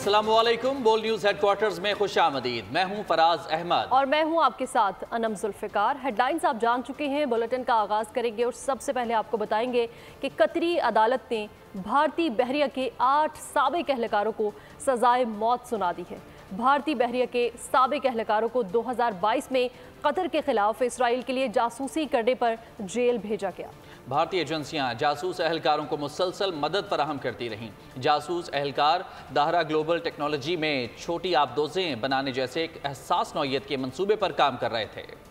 अस्सलाम वालेकुम। बोल न्यूज़ हेडक्वार्टर्स में खुश आमदीद। मैं हूं फराज अहमद और मैं हूं आपके साथ अनम जुल्फ़िकार। हेडलाइंस आप जान चुके हैं। बुलेटिन का आगाज़ करेंगे और सबसे पहले आपको बताएंगे कि कतरी अदालत ने भारतीय बहरिया के 8 साबिक एहलकारों को सजाए मौत सुना दी है। भारतीय बहरिया के साबिक एहलकारों को 2022 में कतर के खिलाफ इसराइल के लिए जासूसी करने पर जेल भेजा गया। भारतीय एजेंसियां जासूस एहलकारों को मुसलसल मदद फराहम करती रहीं। जासूस एहलकार दाहरा ग्लोबल टेक्नोलॉजी में छोटी आबदोजें बनाने जैसे एक हसास नौयत के मंसूबे पर काम कर रहे थे।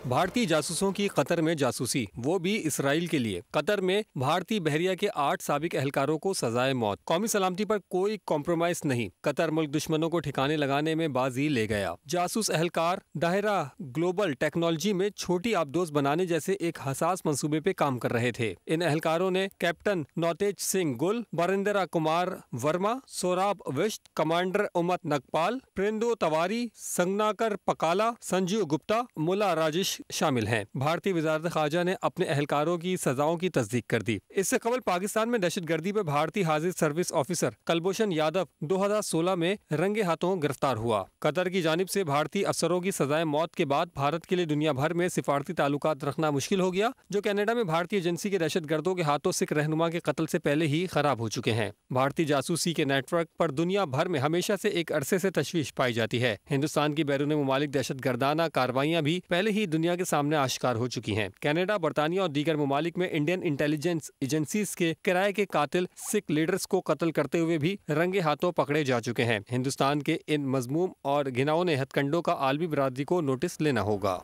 भारतीय जासूसों की कतर में जासूसी, वो भी इसराइल के लिए। कतर में भारतीय बहरिया के 8 साबिक एहलकारों को सजाए मौत। कौमी सलामती पर कोई कॉम्प्रोमाइज नहीं। कतर मुल्क दुश्मनों को ठिकाने लगाने में बाजी ले गया। जासूस एहलकार दायरा ग्लोबल टेक्नोलॉजी में छोटी आबदोज बनाने जैसे एक हसास मंसूबे पे काम कर रहे थे। इन एहलकारों ने कैप्टन नौतेज सिंह गुल, बरिंदरा कुमार वर्मा, सोराब विष्ट, कमांडर उमत नगपाल, प्रिंदो तवारी, संगनाकर पकाला, संजीव गुप्ता, मुला राजेश शामिल हैं। भारतीय वजारत खारजा ने अपने एहलकारों की सजाओं की तस्दीक कर दी। इससे कबल पाकिस्तान में दहशतगर्दी पर भारतीय हाजिर सर्विस ऑफिसर कलभूषण यादव 2016 में रंगे हाथों गिरफ्तार हुआ। कतर की जानिब से भारतीय अफसरों की सजाए मौत के बाद भारत के लिए दुनिया भर में सिफारती ताल्लुकात रखना मुश्किल हो गया, जो कनाडा में भारतीय एजेंसी के दहशतगर्दों के हाथों सिख रहनुमा के कत्ल से पहले ही खराब हो चुके हैं। भारतीय जासूसी के नेटवर्क पर दुनिया भर में हमेशा से एक अरसे से तशवीश पाई जाती है। हिंदुस्तान की बैरून मुमालिक दहशतगर्दाना कार्रवाइयां भी पहले ही दुनिया के सामने आश्कार हो चुकी हैं। कनाडा, बरतानिया और दीगर ममालिक में इंडियन इंटेलिजेंस एजेंसीज के किराए के कातिल सिख लीडर्स को कत्ल करते हुए भी रंगे हाथों पकड़े जा चुके हैं। हिंदुस्तान के इन मजमूम और घिनौने हथकंडों का आलमी बरादरी को नोटिस लेना होगा।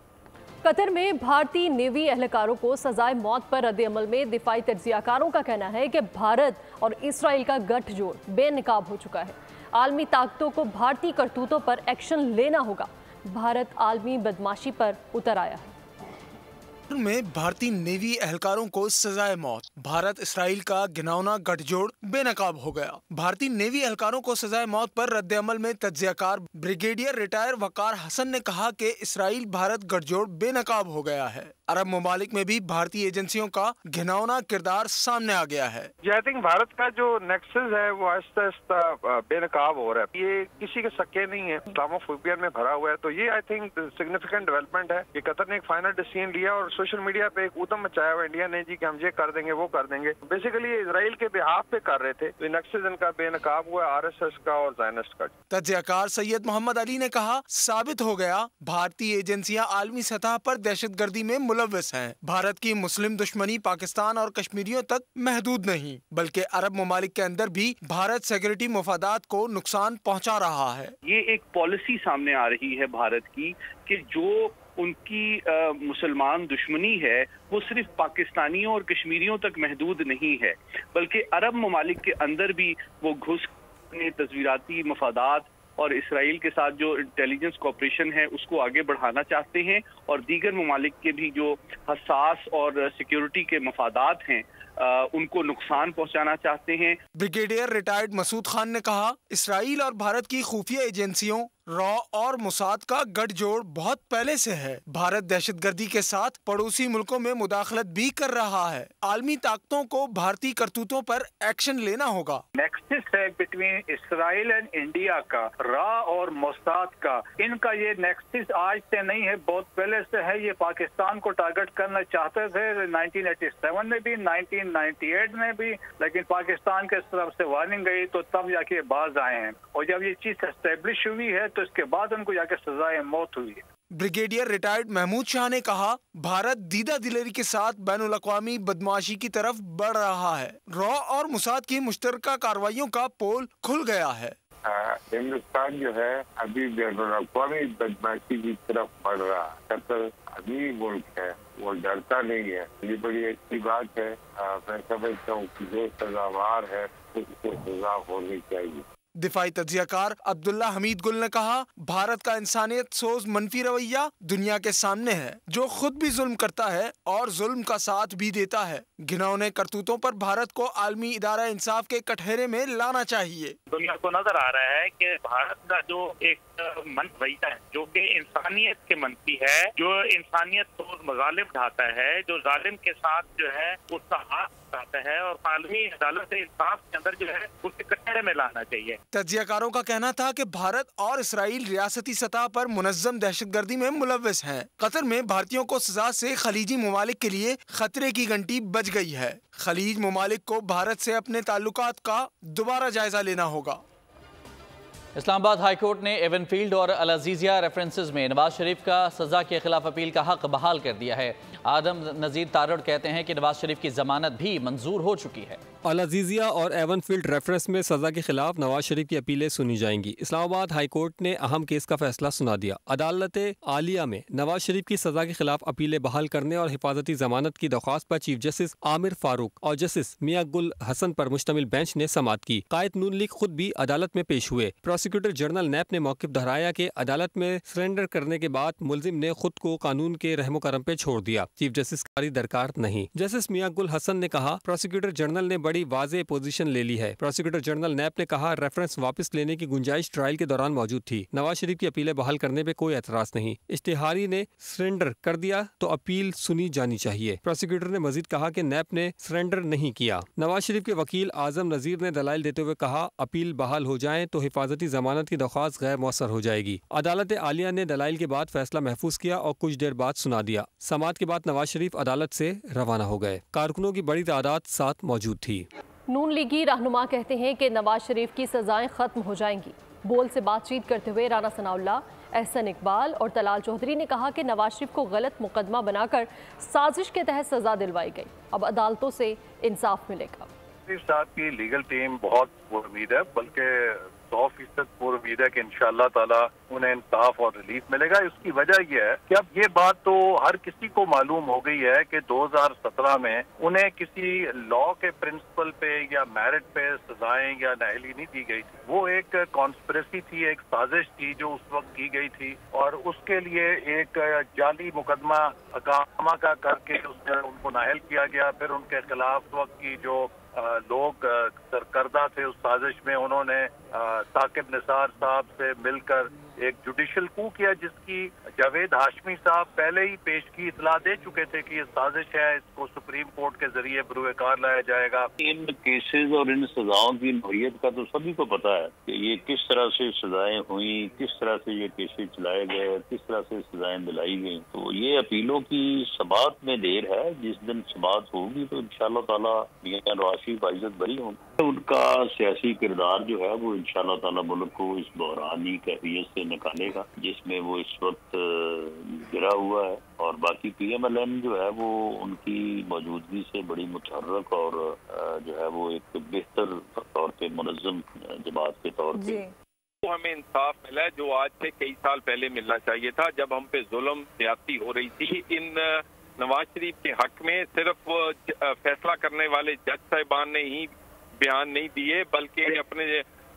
कतर में भारतीय नेवी एहलकारों को सजाए मौत पर रद्द-ए-अमल में दिफाई तज्जियाकारों का कहना है कि भारत और इसराइल का गठजोड़ बेनकाब हो चुका है। आलमी ताकतों को भारतीय करतूतों पर एक्शन लेना होगा। भारत आलमी बदमाशी पर उतर आया है। में भारतीय नेवी एहलकारों को सजाए मौत। भारत इसराइल का घिनौना गठजोड़ बेनकाब हो गया। भारतीय नेवी एहलकारों को सजाए मौत पर रद्द-ए-अमल में तज्जियाकार ब्रिगेडियर रिटायर वकार हसन ने कहा कि इसराइल भारत गठजोड़ बेनकाब हो गया है। अरब ममालिक में भी भारतीय एजेंसियों का घिनौना किरदार सामने आ गया है। आई थिंक भारत का जो नेक्सस है वो आहिस्ता आहिस्ता बेनकाब हो रहा है। ये किसी के सक्के नहीं है, इस्लामोफोबिया में भरा हुआ है। तो ये आई थिंक सिग्निफिकेंट डेवलपमेंट है कि कतर ने एक फाइनल डिसीजन लिया और सोशल मीडिया पे एक ऊधम मचाया हुआ इंडिया ने जी कि हम ये कर देंगे वो कर देंगे। बेसिकली इसराइल के बिहाफ पे कर रहे थे। तो नेक्सस इनका बेनकाब हुआ आरएसएस का और ज़ायनिस्ट का। तज्जियाकार सैयद मोहम्मद अली ने कहा, साबित हो गया भारतीय एजेंसियां आलमी सतह पर दहशतगर्दी में मुलव्वस हैं। भारत की मुस्लिम दुश्मनी पाकिस्तान और कश्मीरियों तक महदूद नहीं, बल्कि अरब ममालिक के अंदर भी भारत सिक्योरिटी मुफादात को नुकसान पहुंचा रहा है। ये एक पॉलिसी सामने आ रही है भारत की कि जो उनकी मुसलमान दुश्मनी है वो सिर्फ पाकिस्तानियों और कश्मीरियों तक महदूद नहीं है, बल्कि अरब ममालिक के अंदर भी वो घुस तस्वीराती मफादात और इसराइल के साथ जो इंटेलिजेंस कोऑपरेशन है उसको आगे बढ़ाना चाहते हैं और दीगर ममालिक के भी जो हसास और सिक्योरिटी के मफादात हैं उनको नुकसान पहुंचाना चाहते हैं। ब्रिगेडियर रिटायर्ड मसूद खान ने कहा, इसराइल और भारत की खुफिया एजेंसियों रॉ और मुसाद का गठजोड़ बहुत पहले से है। भारत दहशतगर्दी के साथ पड़ोसी मुल्कों में मुदाखलत भी कर रहा है। आलमी ताकतों को भारतीय करतूतों पर एक्शन लेना होगा। नेक्सस है बिटवीन इसराइल एंड इंडिया का, रॉ और मुसाद का। इनका ये नेक्सस आज से नहीं है, बहुत पहले से है। ये पाकिस्तान को टारगेट करना चाहते थे 1987 में भी, 1998 में भी, लेकिन पाकिस्तान के तरफ से वार्निंग गई तो तब जाके बाज आए हैं। और जब ये चीज एस्टेब्लिश हुई है तो इसके बाद उनको जाके सजाए मौत हुई है। ब्रिगेडियर रिटायर्ड महमूद शाह ने कहा, भारत दीदा दिलेरी के साथ बैनुल अक़वामी बदमाशी की तरफ बढ़ रहा है। रॉ और मुसाद की मुश्तरका कार्रवाइयों का पोल खुल गया है। हिंदुस्तान जो है अभी बैनुल अक़वामी बदमाशी की तरफ बढ़ रहा है। कतर अभी मुल्क है, वो डरता नहीं है। ये बड़ी अच्छी बात है। मैं समझता हूँ कि जो सजावार है उसको सजा होनी चाहिए। दिफाई तज्जियाकार अब्दुल्ला हमीद गुल ने कहा, भारत का इंसानियत सोज मनफी रवैया दुनिया के सामने है, जो खुद भी जुल्म करता है और जुल्म का साथ भी देता है। घिनौने करतूतों पर भारत को आलमी इदारा इंसाफ के कटहरे में लाना चाहिए। दुनिया को नजर आ रहा है कि भारत का जो एक मन रवैया है जो कि इंसानियत के मनफी है, जो इंसानियत को मजालिम ढाता है, जो जालिम के साथ जो है उसका हाथ उठाता है और आलमी अदालत इंसाफ के अंदर जो है उसके कटहरे में लाना चाहिए। तज्जियाकारों का कहना था कि भारत और इसराइल रियासती सतह पर मुनज़्ज़म दहशतगर्दी में मुलव्वस हैं। कतर में भारतीयों को सजा से खलीजी ममालिक के लिए खतरे की घंटी बज गई है। खलीज ममालिक को भारत से अपने ताल्लुकात का दोबारा जायजा लेना होगा। इस्लामाबाद हाई कोर्ट ने एवनफील्ड और अल अजीज़िया रेफरेंसेस में नवाज शरीफ का सजा के खिलाफ अपील का हक बहाल कर दिया है। आदम नज़ीर तारड़ कहते हैं कि नवाज शरीफ की जमानत भी मंजूर हो चुकी है। अल अजीज़िया और एवनफील्ड रेफरेंस में सजा के खिलाफ नवाज शरीफ की अपीलें सुनी जाएंगी। इस्लामाबाद हाई कोर्ट ने अहम केस का फैसला सुना दिया। अदालत आलिया में नवाज शरीफ की सजा के खिलाफ अपीलें बहाल करने और हिफाजती जमानत की दरख्वास्त पर चीफ जस्टिस आमिर फारूक और जस्टिस मियां गुल हसन पर मुश्तमिल बेंच ने समाअत की। कायद नून लीग खुद भी अदालत में पेश हुए। प्रोसिक्यूटर जनरल नैप ने मौक़िफ़ दोहराया कि अदालत में सरेंडर करने के बाद मुलजिम ने खुद को कानून के रहमो करम पे छोड़ दिया। चीफ जस्टिस की दरकार नहीं। जस्टिस मियां गुल हसन ने कहा, प्रोसिक्यूटर जनरल ने बड़ी वाज़ेह पोजीशन ले ली है। प्रोसिक्यूटर जनरल नैप ने कहा, रेफरेंस वापस लेने की गुंजाइश ट्रायल के दौरान मौजूद थी। नवाज शरीफ की अपीलें बहाल करने पे कोई एतराज नहीं। इश्तिहारी ने सरेंडर कर दिया तो अपील सुनी जानी चाहिए। प्रोसिक्यूटर ने मजीद कहा कि नैप ने सरेंडर नहीं किया। नवाज शरीफ के वकील आजम नजीर ने दलाइल देते हुए कहा, अपील बहाल हो जाए तो हिफाजती जमानत की दरख्वास्त गैर मौसर हो जाएगी। अदालत आलिया ने दलाइल के बाद फैसला महफूज किया और कुछ देर बाद सुना दिया। समाअत के बाद नवाज शरीफ अदालत से रवाना हो गए। कारकुनों की बड़ी तादाद साथ मौजूद थी। नून लीगी रहनुमा कहते हैं कि नवाज शरीफ की सजाएं खत्म हो जाएंगी। बोल से बातचीत करते हुए राना सनाउल्लाह, एहसन इकबाल और तलाल चौधरी ने कहा कि नवाज शरीफ को गलत मुकदमा बनाकर साजिश के तहत सजा दिलवाई गई। अब अदालतों से इंसाफ मिलेगा। शरीफ साहब की लीगल टीम बहुत पुरुम्मीद है, बल्कि 100% पुरुम्मीद है कि इंशाअल्लाह ताला उन्हें इंसाफ और रिलीफ मिलेगा। इसकी वजह यह है कि अब ये बात तो हर किसी को मालूम हो गई है कि 2017 में उन्हें किसी लॉ के प्रिंसिपल पे या मेरिट पे सजाएं या नाअहली नहीं दी गई थी। वो एक कॉन्स्पिरेसी थी, एक साजिश थी जो उस वक्त की गई थी और उसके लिए एक जाली मुकदमा अकामा का करके उसमें उनको नाअहल किया गया। फिर उनके खिलाफ वक्त की जो लोग सरकर्दा थे उस साजिश में, उन्होंने साकिब निसार साहब से मिलकर एक जुडिशल कू किया, जिसकी जावेद हाशमी साहब पहले ही पेश की इतला दे चुके थे कि ये साजिश है, इसको सुप्रीम कोर्ट के जरिए बरूए कार लाया जाएगा। इन केसेस और इन सजाओं की नोयत का तो सभी को पता है कि ये किस तरह से सजाएं हुई, किस तरह से ये केसेस चलाए गए, किस तरह से सजाएं दिलाई गई। तो ये अपीलों की समाअत में देर है। जिस दिन समाअत होगी तो इंशाअल्लाह ताला मियां नवाज शरीफ इज्जत बरी होंगे। उनका सियासी किरदार जो है वो इंशाअल्लाह ताला मुल्क को इस बहरानी कैफियत से निकालेगा जिसमें वो इस वक्त गिरा हुआ है। और बाकी PMLN जो है वो उनकी मौजूदगी से बड़ी मुतहर्रक और जो है वो एक बेहतर तौर पे मुनज़्ज़म जमात के तौर पे तो हमें इंसाफ मिला है जो आज से कई साल पहले मिलना चाहिए था, जब हम पे जुल्म ज्यादती हो रही थी। इन नवाज शरीफ के हक में सिर्फ फैसला करने वाले जज साहिबान ने ही बयान नहीं दिए, बल्कि अपने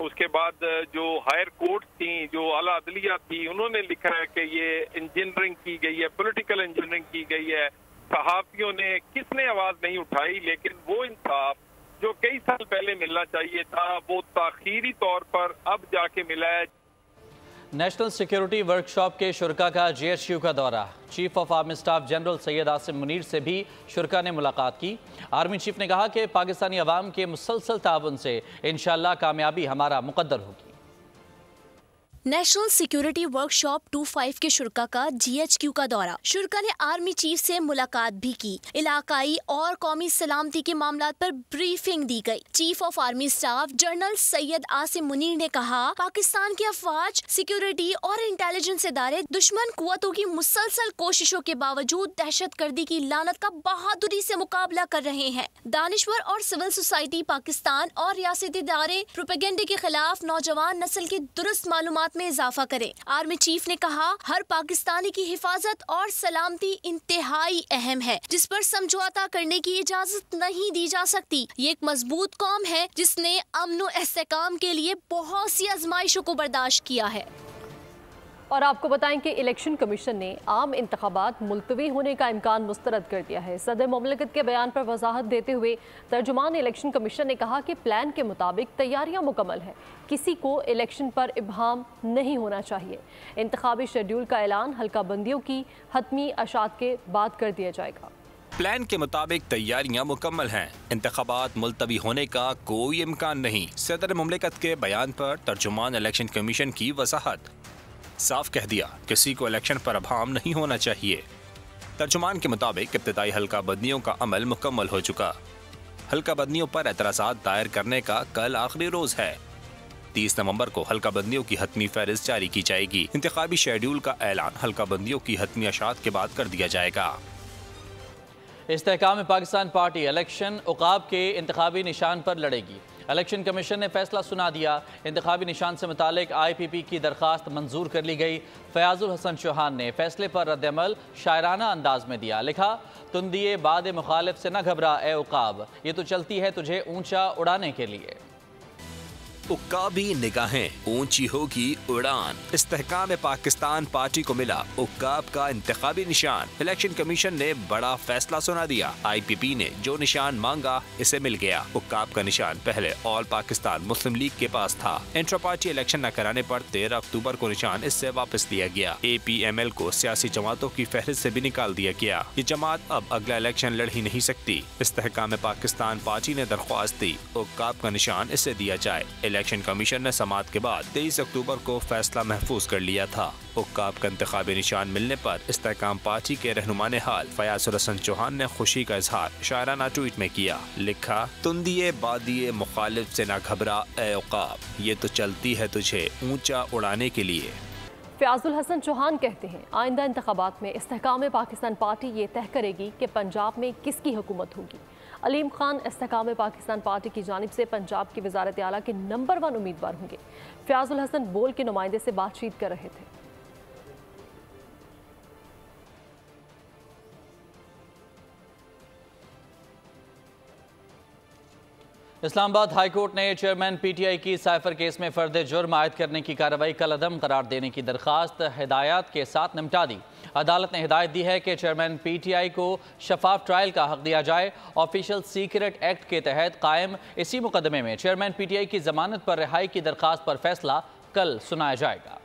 उसके बाद जो हायर कोर्ट थी, जो आला अदलिया थी, उन्होंने लिखा है कि ये इंजीनियरिंग की गई है, पॉलिटिकल इंजीनियरिंग की गई है। सहाफियों ने किसने आवाज नहीं उठाई, लेकिन वो इंसाफ जो कई साल पहले मिलना चाहिए था वो ताखीरी तौर पर अब जाके मिला है। नेशनल सिक्योरिटी वर्कशॉप के शुरका का GHQ का दौरा। Chief of army staff general Syed Asim Munir से भी शुरका ने मुलाकात की। आर्मी चीफ ने कहा कि पाकिस्तानी अवाम के मुसलसल ताउन से इंशाअल्लाह कामयाबी हमारा मुकद्दर होगी। नेशनल सिक्योरिटी वर्कशॉप 25 के शुरका का GHQ का दौरा। शुरका ने आर्मी चीफ से मुलाकात भी की। इलाकाई और कौमी सलामती के मामलात पर ब्रीफिंग दी गई। Chief of army staff general Syed Asim Munir ने कहा, पाकिस्तान की अफवाज, सिक्योरिटी और इंटेलिजेंस इदारे दुश्मन कुव्वतों की मुसलसल कोशिशों के बावजूद दहशतगर्दी की लानत का बहादुरी से मुकाबला कर रहे हैं। दानिश्वर और सिविल सोसाइटी पाकिस्तान और रियासती इदारे प्रोपेगेंडे के खिलाफ नौजवान नस्ल की दुरुस्त मालूमात मामलात में इजाफा करें। आर्मी चीफ ने कहा, हर पाकिस्तानी की हिफाजत और सलामती इंतहाई अहम है, जिस पर समझौता करने की इजाजत नहीं दी जा सकती। ये एक मजबूत कौम है जिसने अमन व इस्तेहकाम के लिए बहुत सी आजमाइशों को बर्दाश्त किया है। और आपको बताएं कि इलेक्शन कमीशन ने आम इंतखाबात मुलतवी होने का इम्कान मुस्तरद कर दिया है। सदर मुमलिकत के बयान पर वजाहत देते हुए तर्जुमान इलेक्शन कमीशन ने कहा कि प्लान के मुताबिक तैयारियां मुकम्मल है, किसी को इलेक्शन पर इब्हाम नहीं होना चाहिए। इंतखाबी शेड्यूल का ऐलान हल्का बंदियों की हतमी अशात के बाद कर दिया जाएगा। प्लान के मुताबिक तैयारियां मुकम्मल हैं, इंतखाबात मुलतवी होने का कोई इम्कान नहीं। सदर मुमलिकत के बयान पर तर्जुमान इलेक्शन कमीशन की वजाहत, साफ कह दिया, किसी को इलेक्शन पर अभाम नहीं होना चाहिए। तर्जुमान के मुताबिक इब्तिदाई हल्का बंदियों का अमल मुकम्मल हो चुका। हल्का बंदियों पर एतराज़ात दायर करने का कल आखिरी रोज है। 30 नवंबर को हल्का बंदियों की हतमी फहरिस्त जारी की जाएगी। इंतखाबी शेड्यूल का ऐलान हल्का बंदियों की हतमी अशात के बाद कर दिया जाएगा। इस्तेहकाम पाकिस्तान पार्टी इलेक्शन उकाब के इंतखाबी निशान पर लड़ेगी। इलेक्शन कमीशन ने फैसला सुना दिया। इंतखाबी निशान से मुतालिक IPP की दरख्वास्त मंजूर कर ली गई। फयाजुल हसन चौहान ने फैसले पर रद्द-ए-अमल शायराना अंदाज में दिया। लिखा, तुम दिए बाद मुखालिफ से न घबरा ए उकाब, ये तो चलती है तुझे ऊंचा उड़ाने के लिए। उक्काबी निगाहें, ऊंची होगी उड़ान। इस्तेहकाम पाकिस्तान पार्टी को मिला उक्काब का इंतखाबी निशान। इलेक्शन कमीशन ने बड़ा फैसला सुना दिया। IPP ने जो निशान मांगा इसे मिल गया। उक्काब का निशान पहले ऑल पाकिस्तान मुस्लिम लीग के पास था। इंट्रा पार्टी इलेक्शन न कराने पर 13 अक्टूबर को निशान इससे वापस लिया गया। APML को सियासी जमातों की फहरिस्त से भी निकाल दिया गया। ये जमात अब अगला इलेक्शन लड़ ही नहीं सकती। इस्तेहकाम पाकिस्तान पार्टी ने दरख्वास्त दी उक्काब का निशान इसे दिया जाए। इलेक्शन कमीशन ने समाअत के बाद 23 अक्टूबर को फैसला महफूज कर लिया था। उक्काब का इंतखाबी निशान मिलने पर इस्तेहकाम पार्टी के रहनुमाने हाल फयाजुल हसन चौहान ने खुशी का इजहार शायराना ट्वीट में किया। लिखा, तुम दिए बादिए मुखालिफ से ना घबरा ए उक्काब, ये तो चलती है तुझे ऊंचा उड़ाने के लिए। फयाजुल हसन चौहान कहते हैं, आइंदा इंतखाबात में इस्तेहकाम पाकिस्तान पार्टी ये तय करेगी कि पंजाब में किसकी हुकूमत होगी। अलीम खान इस्तेहकाम पाकिस्तान पार्टी की जानिब से पंजाब की वज़ारत आला के नंबर 1 उम्मीदवार होंगे। फयाजुल हसन बोल के नुमाइंदे से बातचीत कर रहे थे। इस्लामाबाद हाई कोर्ट ने चेयरमैन PTI की साइफर केस में फर्द जुर्म आयद करने की कार्रवाई कल अदम करार देने की दरख्वास्त हिदायत के साथ निपटा दी। अदालत ने हिदायत दी है कि चेयरमैन PTI को शफाफ ट्रायल का हक दिया जाए। ऑफिशियल सीक्रेट एक्ट के तहत कायम इसी मुकदमे में चेयरमैन PTI की जमानत पर रिहाई की दरख्वास्त पर फैसला कल सुनाया जाएगा।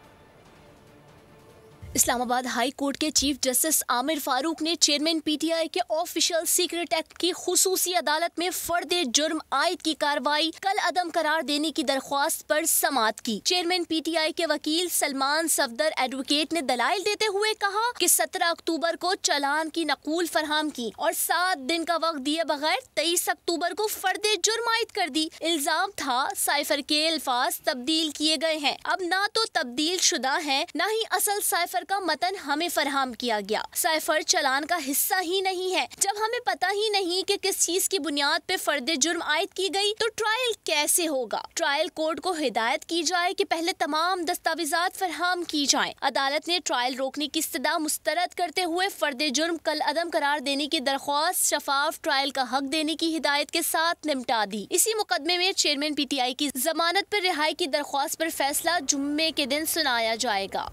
इस्लामाबाद हाई कोर्ट के चीफ जस्टिस आमिर फारूक ने चेयरमैन PTI के ऑफिशियल सीक्रेट एक्ट की खुसूसी अदालत में फर्द जुर्म आयद की कार्रवाई कल अदम करार देने की दरख्वास्त पर समाअत की। चेयरमैन PTI के वकील सलमान सफदर एडवोकेट ने दलाइल देते हुए कहा कि 17 अक्टूबर को चालान की नकूल फरहम की और 7 दिन का वक्त दिए बगैर 23 अक्टूबर को फर्द जुर्म आयद कर दी। इल्जाम था साइफर के अल्फाज तब्दील किए गए हैं, अब ना तो तब्दील शुदा है न ही असल साइफर का मतन हमें फरहम किया गया। साइफर चालान का हिस्सा ही नहीं है। जब हमें पता ही नहीं कि किस चीज की बुनियाद पे फर्द जुर्म आयद की गई तो ट्रायल कैसे होगा। ट्रायल कोर्ट को हिदायत की जाए कि पहले तमाम दस्तावेजात फरहम की जाएं। अदालत ने ट्रायल रोकने की इस्तदा मुस्तरद करते हुए फर्द जुर्म कल अदम करार देने की दरख्वास्त शफाफ ट्रायल का हक देने की हिदायत के साथ निपटा दी। इसी मुकदमे में चेयरमैन PTI की जमानत पर रिहाई की दरख्वास्त पर फैसला जुम्मे के दिन सुनाया जाएगा।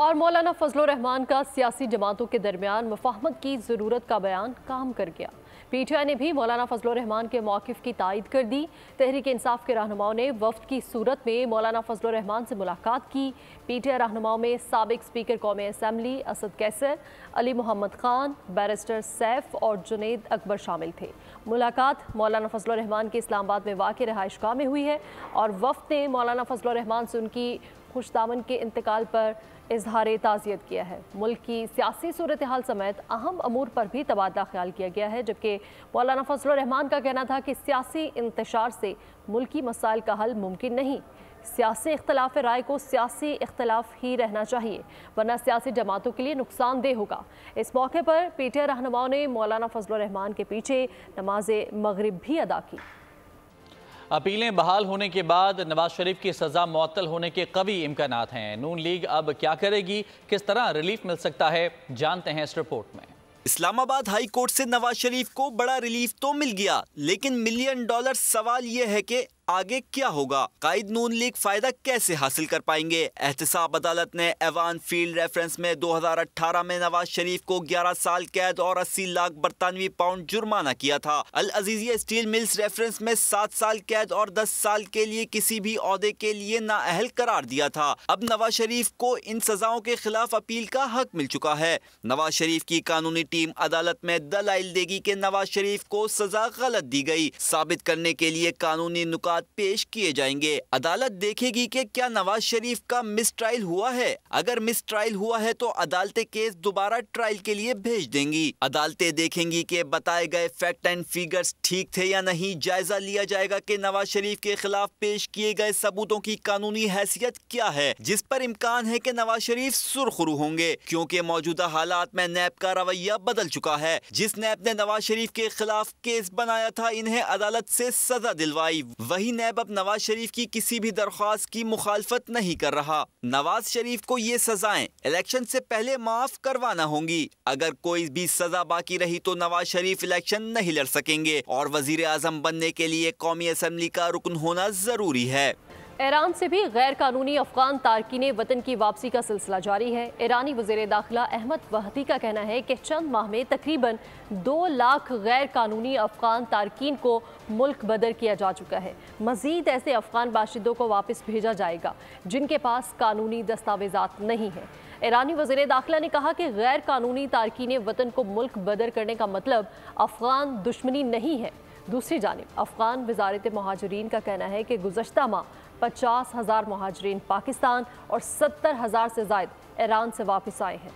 और मौलाना फजल रहमान का सियासी जमातों के दरमियान मुफाहमत की ज़रूरत का बयान काम कर गया। PTI ने भी मौलाना फजल रहमान के मौक़िफ़ की तायद कर दी। तहरीक इंसाफ के रहनुमाओं ने वफ्द की सूरत में मौलाना फजल रहमान से मुलाकात की। PTI रहनुमाओं में साबिक स्पीकर कौमी असम्बली असद कैसर, अली मोहम्मद खान, बैरिस्टर सैफ और जुनैद अकबर शामिल थे। मुलाकात मौलाना फजल रहमान के इस्लामाबाद में वाक़ रहायशगाह में हुई है और वफ्द ने मौलाना फजल रहमान से उनकी खुशदामन के इंतकाल पर इजहार ताज़ियत किया है। मुल्क की सियासी सूरत हाल समेत अहम अमूर पर भी तबादला ख्याल किया गया है, जबकि मौलाना फजल रहमान का कहना था कि सियासी इंतशार से मुल्की मसाइल का हल मुमकिन नहीं। सियासी इख्तलाफ राय को सियासी इख्तलाफ ही रहना चाहिए, वरना सियासी जमातों के लिए नुकसानदेह होगा। इस मौके पर PTI रहनुमाओं ने मौलाना फजल रहमान के पीछे नमाज मगरिब भी अदा की। अपीलें बहाल होने के बाद नवाज शरीफ की सजा मुअत्तल होने के कवी इम्कानात हैं। नून लीग अब क्या करेगी, किस तरह रिलीफ मिल सकता है, जानते हैं इस रिपोर्ट में। इस्लामाबाद हाई कोर्ट से नवाज शरीफ को बड़ा रिलीफ तो मिल गया, लेकिन मिलियन डॉलर सवाल ये है कि आगे क्या होगा। कायद नून लीग फायदा कैसे हासिल कर पाएंगे। एहतसाब अदालत ने एवान फील्ड रेफरेंस में 2018 में नवाज शरीफ को 11 साल कैद और 80 लाख बरतानवी पाउंड जुर्माना किया था। अल अजीजिया स्टील मिल्स रेफरेंस में 7 साल कैद और 10 साल के लिए किसी भी ओहदे के लिए नाअहल करार दिया था। अब नवाज शरीफ को इन सजाओं के खिलाफ अपील का हक मिल चुका है। नवाज शरीफ की कानूनी टीम अदालत में दलाइल देगी कि नवाज शरीफ को सजा गलत दी गई। साबित करने के लिए कानूनी नुकात पेश किए जाएंगे। अदालत देखेगी कि क्या नवाज शरीफ का मिस ट्रायल हुआ है। अगर मिस ट्रायल हुआ है तो अदालतें केस दोबारा ट्रायल के लिए भेज देंगी। अदालतें देखेंगी कि बताए गए फैक्ट एंड फिगर्स ठीक थे या नहीं। जायजा लिया जाएगा कि नवाज शरीफ के खिलाफ पेश किए गए सबूतों की कानूनी हैसियत क्या है, जिस पर इम्कान है कि नवाज शरीफ सुरखरू होंगे, क्योंकि मौजूदा हालात में नैब का रवैया बदल चुका है। जिस नैब ने नवाज शरीफ के खिलाफ केस बनाया था, इन्हें अदालत से सजा दिलवाई, वही नैब अब नवाज शरीफ की किसी भी दरख्वास्त की मुखालफत नहीं कर रहा। नवाज शरीफ को ये सजाएं इलेक्शन से पहले माफ करवाना होंगी। अगर कोई भी सजा बाकी रही तो नवाज शरीफ इलेक्शन नहीं लड़ सकेंगे और वजीर आजम बनने के लिए कौमी असम्बली का रुकन होना जरूरी है। ईरान से भी गैर कानूनी अफगान तारकीन वतन की वापसी का सिलसिला जारी है। ईरानी वज़ीर दाखिला अहमद वहदी का कहना है कि चंद माह में तकरीबन 2 लाख गैर कानूनी अफगान तारकीन को मुल्क बदर किया जा चुका है। मज़ीद ऐसे अफगान बाशिंदों को वापस भेजा जाएगा जिनके पास कानूनी दस्तावेज़ात नहीं हैं। ईरानी वज़ीर दाखिला ने कहा कि गैर कानूनी तारकीन वतन को मुल्क बदर करने का मतलब अफगान दुश्मनी नहीं है। दूसरी जानिब अफगान वज़ारत महाजरीन का कहना है कि गुज़श्ता माह 50,000 महाजरीन पाकिस्तान और 70,000 से ज़ायद ईरान से वापस आए हैं।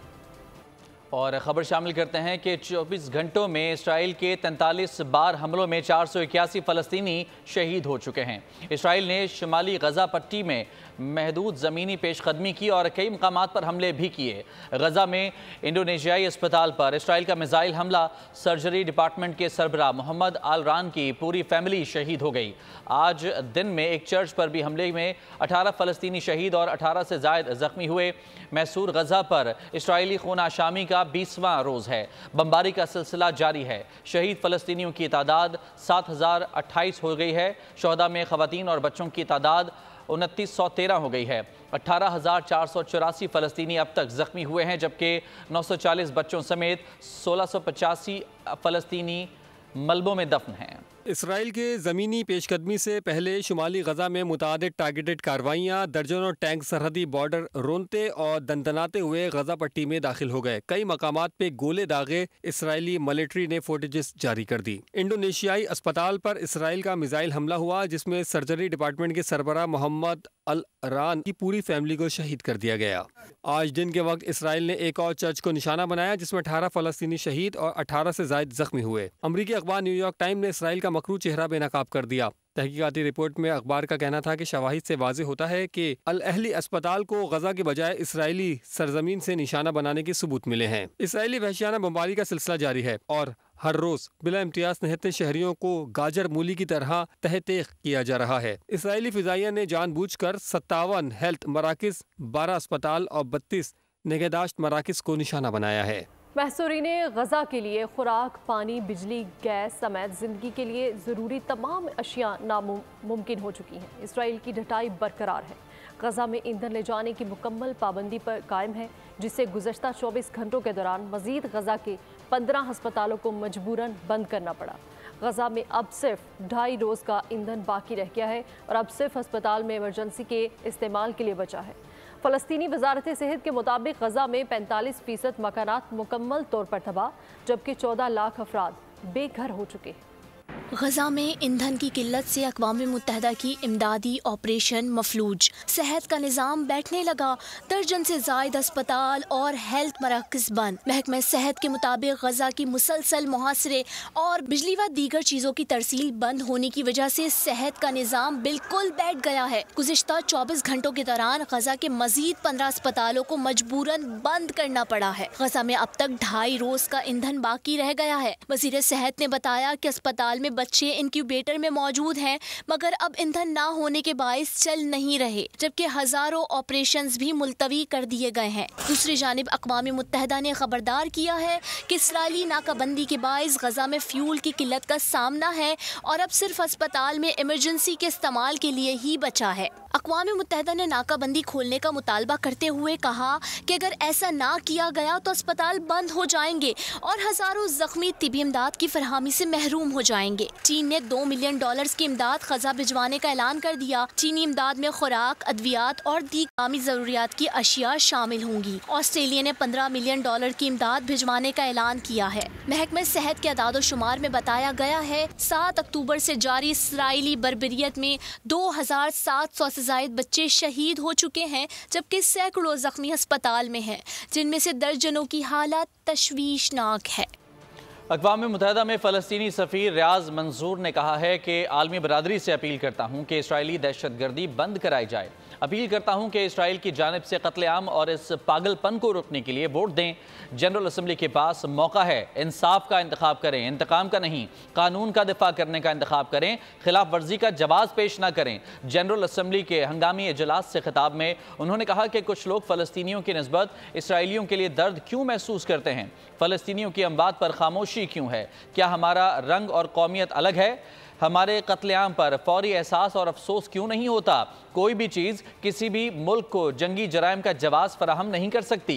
और ख़बर शामिल करते हैं कि 24 घंटों में इसराइल के 43 बार हमलों में 481 फ़लस्तीनी शहीद हो चुके हैं। इसराइल ने शुमाली गज़ा पट्टी में महदूद ज़मीनी पेशकदमी की और कई मकामात पर हमले भी किए। गज़ा में इंडोनेशियाई अस्पताल पर इसराइल का मिसाइल हमला, सर्जरी डिपार्टमेंट के सरबराह मोहम्मद आल रान की पूरी फैमिली शहीद हो गई। आज दिन में एक चर्च पर भी हमले में 18 फ़लस्तीनी शहीद और 18 से ज़ायद ज़ख्मी हुए। मैसूर गज़ा पर इसराइली खून आशामी का 20वां रोज़ है। बमबारी का सिलसिला जारी है। शहीद फ़लस्तीनियों की तादाद 7,028 हो गई है। शोहदा में ख़वातीन और बच्चों की तादाद 2913 हो गई है। 18,484 फ़लस्तीनी अब तक ज़ख्मी हुए हैं, जबकि 940 बच्चों समेत 1685 फ़लस्तीनी मलबों में दफन हैं। इसराइल के ज़मीनी पेशकदमी से पहले शुमाली गज़ा में मुतादिद टारगेटेड कार्रवाइयाँ, दर्जनों टैंक सरहदी बॉर्डर रोनते और दंदनाते हुए गज़ा पट्टी में दाखिल हो गए। कई मकामात पे गोले दागे इसराइली मिलिट्री ने फुटेजेस जारी कर दी। इंडोनेशियाई अस्पताल पर इसराइल का मिसाइल हमला हुआ, जिसमें सर्जरी डिपार्टमेंट के सरबराह मोहम्मद अल रान की पूरी फैमिली को शहीद कर दिया गया। आज दिन के वक्त इसराइल ने एक और चर्च को निशाना बनाया, जिसमें 18 फ़लस्तीनी शहीद और 18 से ज़ायद ज़ख्मी हुए। अमरीकी अखबार न्यूयॉर्क टाइम ने इसराइल का मकरू चेहरा बेनकाब कर दिया। तहकीकाती रिपोर्ट में अखबार का कहना था कि शवाहिद से वाज़ेह होता है कि अल अहली अस्पताल को गज़ा के बजाय इसराइली सरजमीन से निशाना बनाने के सबूत मिले हैं। इसराइली वहशियाना बमबारी का सिलसिला जारी है और हर रोज बिला इम्तियाज निहत्ते शहरियों को गाजर मूली की तरह तहतेख किया जा रहा है। इसराइली फिजाइया ने जानबूझकर 57 हेल्थ मराकिज, 12 अस्पताल और 32 निगहदाश्त मराकिज को निशाना बनाया है। महसूरीन गज़ा के लिए खुराक, पानी, बिजली, गैस समेत ज़िंदगी के लिए ज़रूरी तमाम अशिया नामुमकिन हो चुकी हैं। इसराइल की ढटाई बरकरार है। गज़ा में ईंधन ले जाने की मुकम्मल पाबंदी पर कायम है, जिससे गुज़श्ता 24 घंटों के दौरान मज़ीद गज़ा के 15 अस्पतालों को मजबूरन बंद करना पड़ा। गज़ा में अब सिर्फ 2.5 रोज़ का ईंधन बाकी रह गया है और अब सिर्फ अस्पताल में इमरजेंसी के इस्तेमाल के लिए बचा है। फ़लस्तीनी वज़ारत सेहत के मुताबिक गज़ा में 45% मकानात मुकम्मल तौर पर तबाह, जबकि 14 लाख अफराद बेघर हो चुके हैं। गज़ा में ईंधन की किल्लत से अक़वाम मुत्तहिदा की इमदादी ऑपरेशन मफलूज, सेहत का निज़ाम बैठने लगा, दर्जन से ज़ायद अस्पताल और हेल्थ मराकज़ बंद। महकमा सेहत के मुताबिक गज़ा की मुसलसल मुहासरे और बिजली व दीगर चीज़ों की तरसील बंद होने की वजह से सेहत का निज़ाम बिल्कुल बैठ गया है। गुज़िश्ता 24 घंटों के दौरान गज़ा के मज़ीद 15 अस्पतालों को मजबूरन बंद करना पड़ा है। गज़ा में अब तक 2.5 रोज़ का ईंधन बाकी रह गया है। वज़ीर सेहत ने बताया कि अस्पताल में बच्चे इंक्यूबेटर में मौजूद हैं, मगर अब ईंधन ना होने के बायस चल नहीं रहे, जबकि हजारों ऑपरेशंस भी मुलतवी कर दिए गए हैं। दूसरी जानिब अक़वाम मुत्तहिदा ने खबरदार किया है कि इसराइली नाकाबंदी के बायस गजा में फ्यूल की किल्लत का सामना है और अब सिर्फ अस्पताल में इमरजेंसी के इस्तेमाल के लिए ही बचा है। अक़वाम मुत्तहिदा ने नाकाबंदी खोलने का मुतालबा करते हुए कहा कि अगर ऐसा ना किया गया तो अस्पताल बंद हो जाएंगे और हजारों जख्मी तिबी इमदाद की फरहमी से महरूम हो जाएंगे। चीन ने $2 मिलियन की इमदाद खजा भिजवाने का ऐलान कर दिया। चीनी इमदाद में खुराक, अद्वियात और दीगामी जरूरियात की अशिया शामिल होंगी। ऑस्ट्रेलिया ने $15 मिलियन की इमदाद भिजवाने का ऐलान किया है। महकमे सेहत के अदाद-ओ-शुमार में बताया गया है 7 अक्टूबर से जारी इसराइली बर्बरियत में 2700 से ज़ायद बच्चे शहीद हो चुके हैं, जबकि सैकड़ों जख्मी अस्पताल में हैं, जिनमें से दर्जनों की हालत तशवीशनाक है। अक़वाम मुत्तहिदा में फ़लस्तीनी सफ़ीर रियाज़ मंसूर ने कहा है कि आलमी बरादरी से अपील करता हूँ कि इसराइली दहशतगर्दी बंद कराई जाए। अपील करता हूँ कि इसराइल की जानिब से कत्लेआम और इस पागलपन को रोकने के लिए वोट दें। जनरल असम्बली के पास मौका है, इंसाफ का इंतखाब करें, इंतकाम का नहीं। कानून का दिफा करने का इंतखाब करें, खिलाफ वर्जी का जवाब पेश ना करें। जनरल असम्बली के हंगामी इजलास से खिताब में उन्होंने कहा कि कुछ लोग फ़लस्तीनियों की निस्बत इसराइलियों के लिए दर्द क्यों महसूस करते हैं? फ़लस्तीनियों की अमवात पर खामोशी क्यों है? क्या हमारा रंग और कौमियत अलग है? हमारे कत्लेआम पर फौरी एहसास और अफसोस क्यों नहीं होता? कोई भी चीज़ किसी भी मुल्क को जंगी जराइम का जवाब फराहम नहीं कर सकती।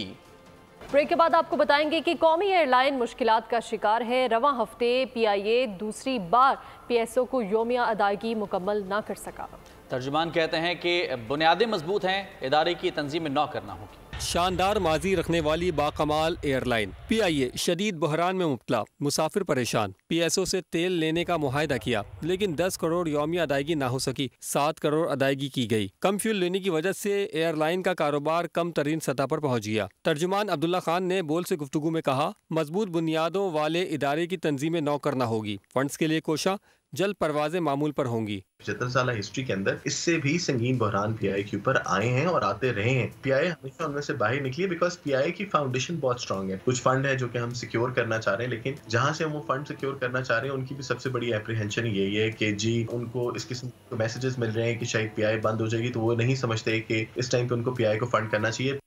ब्रेक के बाद आपको बताएंगे कि कौमी एयरलाइन मुश्किलात का शिकार है। रवां हफ्ते PIA दूसरी बार PSO को योमिया अदायगी मुकम्मल ना कर सका। तर्जुमान कहते हैं कि बुनियादें मजबूत हैं, इदारे की तंजीम नौ करना होगी। शानदार माजी रखने वाली बाकमाल एयरलाइन PIA शदीद बहरान में मुब्तला, मुसाफिर परेशान। PSO से तेल लेने का मुआहदा किया, लेकिन 10 करोड़ यौमिया अदायगी ना हो सकी। 7 करोड़ अदायगी की गई। कम फ्यूल लेने की वजह से एयरलाइन का कारोबार कम तरीन सतह पर पहुँच गया। तर्जुमान अब्दुल्ला खान ने बोल से गुफ्तगू में कहा, मजबूत बुनियादों वाले इदारे की तंजीमें नौ करना होगी। फंड्स के लिए कोशा जल्द परवाजें मामूल पर होंगी। 75 साल हिस्ट्री के अंदर इससे भी संगीन बहरान PIA के ऊपर आए हैं और आते रहे हैं। PIA हमेशा उनमें से बाहर निकली है बिकॉज PIA की फाउंडेशन बहुत स्ट्रांग है। कुछ फंड है जो कि हम सिक्योर करना चाह रहे हैं, लेकिन जहां से हम वो फंड सिक्योर करना चाह रहे हैं उनकी भी सबसे बड़ी एप्रीहेंशन यही है कि जी उनको इस किस्म के मैसेजेस मिल रहे हैं कि शायद PIA बंद हो जाएगी, तो वो नहीं समझते कि इस टाइम पे उनको PIA को फंड करना चाहिए।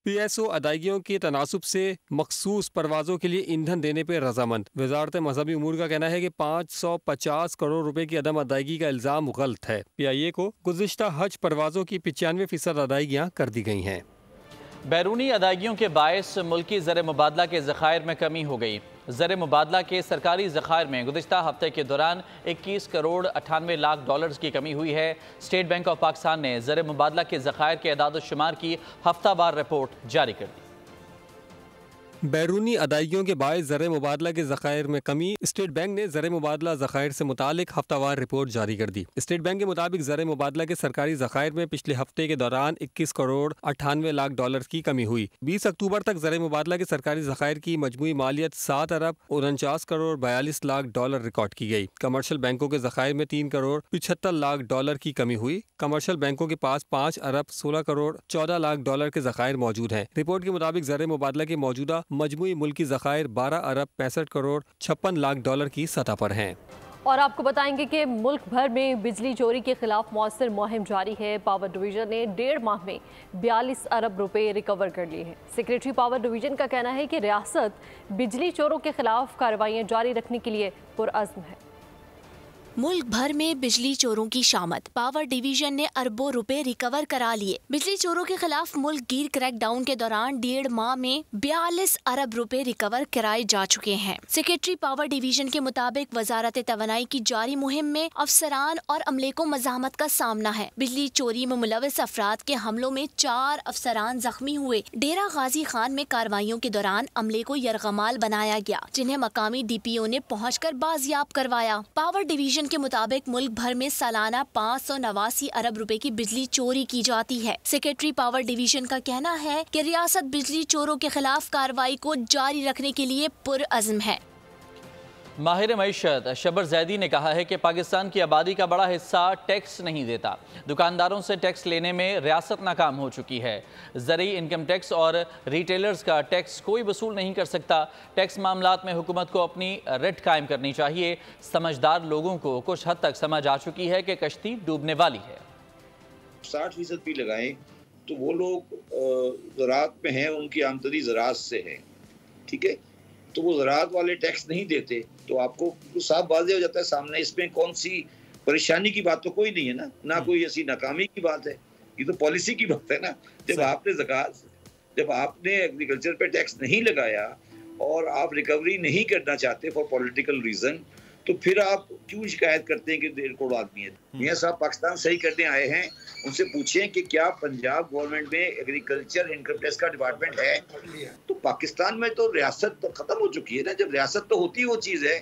PSO अदायगियों के तनासुब से मखसूस परवाज़ों के लिए ईंधन देने पर रजामंद। वजारत मजहबी उमूर का कहना है कि 550 करोड़ रुपए की अदम अदायगी का इल्ज़ाम गलत है। PIA को गुज़िश्ता हज परवाज़ों की 95% अदायगियाँ कर दी गई हैं। बैरूनी अदायगियों के बायस मुल्की ज़र मुबादला के ज़खायर में कमी हो गई। ज़र मुबादला के सरकारी ज़खायर में गुज़िश्ता हफ्ते के दौरान 21 करोड़ 98 लाख डॉलर्स की कमी हुई है। स्टेट बैंक ऑफ पाकिस्तान ने ज़र मुबादला के ज़खायर के अदाद-ओ-शुमार की हफ्तावार रिपोर्ट जारी कर दी। बैरूनी अदायगियों के बायस ज़र मुबादला के ज़खायर में कमी। स्टेट बैंक ने ज़र मुबादला ज़खायर से मुतालिक हफ्तावार रिपोर्ट जारी कर दी। स्टेट बैंक के मुताबिक ज़र मुबादला के सरकारी ज़खायर में पिछले हफ्ते के दौरान 21 करोड़ 98 लाख डॉलर की कमी हुई। 20 अक्टूबर तक ज़र मुबादला के सरकारी ज़खायर की मजमूई मालियत 7 अरब 49 करोड़ 42 लाख डॉलर रिकॉर्ड की गई। कमर्शल बैंकों के ज़खायर में 3 करोड़ 75 लाख डॉलर की कमी हुई। कमर्शल बैंकों के पास 5 अरब 16 करोड़ 14 लाख डॉलर के ज़खायर मौजूद हैं। रिपोर्ट के मुताबिक ज़र मुबादला के मौजूदा मजमूई मुल्की ज़खायर 12 अरब 65 करोड़ 56 लाख डॉलर की सतह पर हैं। और आपको बताएंगे कि मुल्क भर में बिजली चोरी के खिलाफ मौसर मुहिम जारी है। पावर डिवीजन ने 1.5 माह में 42 अरब रुपए रिकवर कर लिए हैं। सेक्रेटरी पावर डिवीजन का कहना है कि रियासत बिजली चोरों के खिलाफ कार्रवाइयाँ जारी रखने के लिए पुरअज़्म है। मुल्क भर में बिजली चोरों की शामत। पावर डिवीजन ने अरबों रुपए रिकवर करा लिए। बिजली चोरों के खिलाफ मुल्क गिर क्रैकडाउन के दौरान 1.5 माह में 42 अरब रुपए रिकवर कराए जा चुके हैं। सेक्रेटरी पावर डिवीजन के मुताबिक वजारत तवानाई की जारी मुहिम में अफसरान और अमले को मज़ाहमत का सामना है। बिजली चोरी में मुलविस अफराद के हमलों में 4 अफसरान जख्मी हुए। डेरा गाजी खान में कार्रवाइयों के दौरान अमले को यरगमाल बनाया गया, जिन्हें मकामी DPO ने पहुँचकर बाजियाब करवाया। पावर डिवीजन के मुताबिक मुल्क भर में सालाना 589 अरब रुपए की बिजली चोरी की जाती है। सेक्रेटरी पावर डिवीजन का कहना है कि रियासत बिजली चोरों के खिलाफ कार्रवाई को जारी रखने के लिए पुरअज़्म है। माहिर मईशत शबर जैदी ने कहा है कि पाकिस्तान की आबादी का बड़ा हिस्सा टैक्स नहीं देता। दुकानदारों से टैक्स लेने में रियासत नाकाम हो चुकी है। ज़रूरी इनकम टैक्स और रिटेलर्स का टैक्स कोई वसूल नहीं कर सकता। टैक्स मामलात में हुकूमत को अपनी रेट कायम करनी चाहिए। समझदार लोगों को कुछ हद तक समझ आ चुकी है कि कश्ती डूबने वाली है। 60% भी लगाएं तो वो लोग ज़राअत में हैं, उनकी आमदनी ज़राअत से है, ठीक है, तो वो ज़राअत वाले टैक्स नहीं देते तो आपको साफ वाज़ेह हो जाता है सामने। इसमें कौन सी परेशानी की बात तो कोई नहीं है ना, ना कोई ऐसी नाकामी की बात है, ये तो पॉलिसी की बात है ना। जब आपने एग्रीकल्चर पे टैक्स नहीं लगाया और आप रिकवरी नहीं करना चाहते फॉर पॉलिटिकल रीज़न, तो फिर आप क्यों शिकायत करते हैं कि 1.5 करोड़ आदमी है। मियां साहब पाकिस्तान सही करने आए हैं, उनसे पूछें कि क्या पंजाब गवर्नमेंट में एग्रीकल्चर इनकम टैक्स का डिपार्टमेंट है। तो पाकिस्तान में तो रियासत तो खत्म हो चुकी है ना। जब रियासत तो होती वो चीज़ है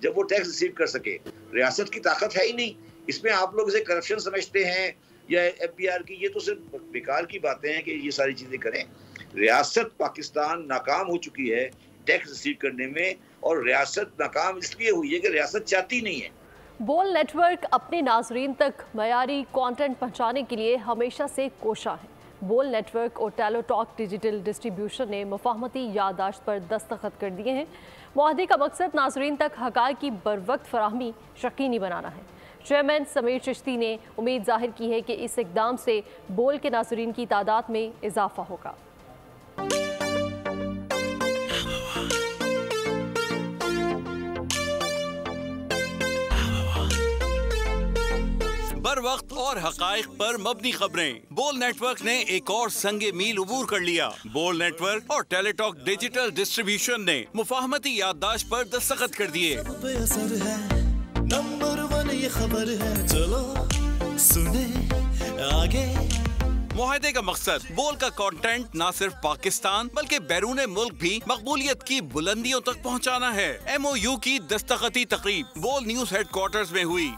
जब वो टैक्स रिसीव कर सके, रियासत की ताकत है ही नहीं। इसमें आप लोग इसे करप्शन समझते हैं या FBR की, ये तो सिर्फ बेकार की बातें हैं कि ये सारी चीज़ें करें। रियासत पाकिस्तान नाकाम हो चुकी है टैक्स रिसीव करने में, और रियासत नाकाम इसलिए हुई है कि रियासत चाहती नहीं है। बोल नेटवर्क अपने नाजरीन तक मयारी कंटेंट पहुंचाने के लिए हमेशा से कोशा है। बोल नेटवर्क और टेलीटॉक डिजिटल डिस्ट्रीब्यूशन ने मुफाहमती याददाश्त पर दस्तखत कर दिए हैं। मुआहदे का मकसद नाजरीन तक हक़ाइक़ की बरवक्त फराहमी यकीनी बनाना है। चेयरमैन समीर चिश्ती ने उम्मीद जाहिर की है कि इस इक़दाम से बोल के नाजरीन की तादाद में इजाफा होगा। बर वक्त और हकाइक पर मबनी खबरें। बोल नेटवर्क ने एक और संगे मील उबूर कर लिया। बोल नेटवर्क और टेलीटॉक डिजिटल डिस्ट्रीब्यूशन ने मुफाहमती याददाश्त पर दस्तखत कर दिए। नंबर 1 ये खबर है, चलो सुने आगे। मुआहदे का मकसद बोल का कंटेंट न सिर्फ पाकिस्तान बल्कि बैरून मुल्क भी मकबूलियत की बुलंदियों तक पहुंचाना है। MOU की दस्तखती तकरीब बोल न्यूज हेडक्वार्टर्स में हुई।